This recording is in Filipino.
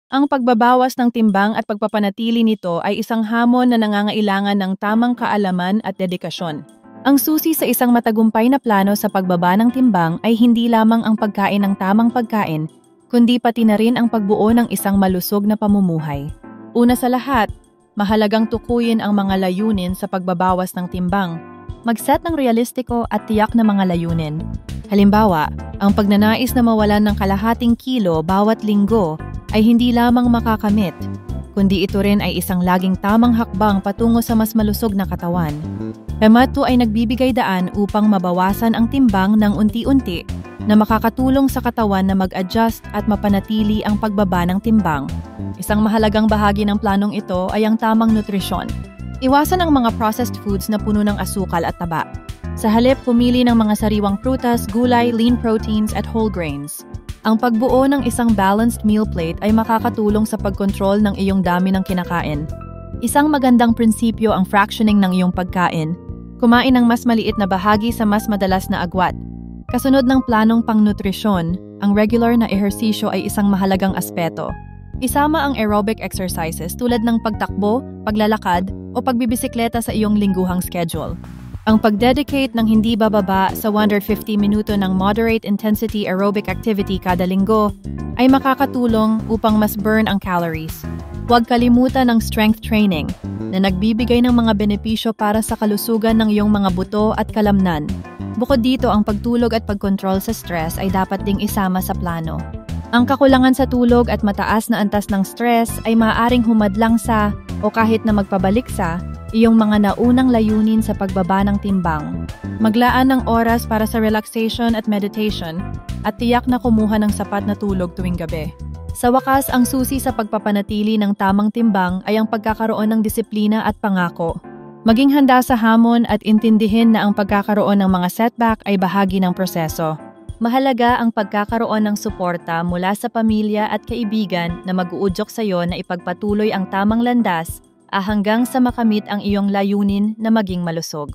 Ang pagbabawas ng timbang at pagpapanatili nito ay isang hamon na nangangailangan ng tamang kaalaman at dedikasyon. Ang susi sa isang matagumpay na plano sa pagbaba ng timbang ay hindi lamang ang pagkain ng tamang pagkain, kundi pati na rin ang pagbuo ng isang malusog na pamumuhay. Una sa lahat, mahalagang tukuyin ang mga layunin sa pagbabawas ng timbang. Mag-set ng realistiko at tiyak na mga layunin. Halimbawa, ang pagnanais na mawalan ng kalahating kilo bawat linggo ay hindi lamang makakamit, kundi ito rin ay isang laging tamang hakbang patungo sa mas malusog na katawan. Ito ay nagbibigay daan upang mabawasan ang timbang ng unti-unti na makakatulong sa katawan na mag-adjust at mapanatili ang pagbaba ng timbang. Isang mahalagang bahagi ng planong ito ay ang tamang nutrisyon. Iwasan ang mga processed foods na puno ng asukal at taba. Sa halip, pumili ng mga sariwang prutas, gulay, lean proteins at whole grains. Ang pagbuo ng isang balanced meal plate ay makakatulong sa pagkontrol ng iyong dami ng kinakain. Isang magandang prinsipyo ang fractioning ng iyong pagkain. Kumain ng mas maliit na bahagi sa mas madalas na agwat. Kasunod ng planong pangnutrisyon, ang regular na ehersisyo ay isang mahalagang aspeto. Isama ang aerobic exercises tulad ng pagtakbo, paglalakad, o pagbibisikleta sa iyong lingguhang schedule. Ang pag-dedicate ng hindi bababa sa 150 minuto ng moderate intensity aerobic activity kada linggo ay makakatulong upang mas burn ang calories. Huwag kalimutan ang strength training na nagbibigay ng mga benepisyo para sa kalusugan ng iyong mga buto at kalamnan. Bukod dito, ang pagtulog at pagkontrol sa stress ay dapat ding isama sa plano. Ang kakulangan sa tulog at mataas na antas ng stress ay maaaring humadlang sa o kahit na magpabalik sa iyong mga naunang layunin sa pagbaba ng timbang. Maglaan ng oras para sa relaxation at meditation at tiyak na kumuha ng sapat na tulog tuwing gabi. Sa wakas, ang susi sa pagpapanatili ng tamang timbang ay ang pagkakaroon ng disiplina at pangako. Maging handa sa hamon at intindihin na ang pagkakaroon ng mga setback ay bahagi ng proseso. Mahalaga ang pagkakaroon ng suporta mula sa pamilya at kaibigan na mag-uudyok sa iyo na ipagpatuloy ang tamang landas hanggang sa makamit ang iyong layunin na maging malusog.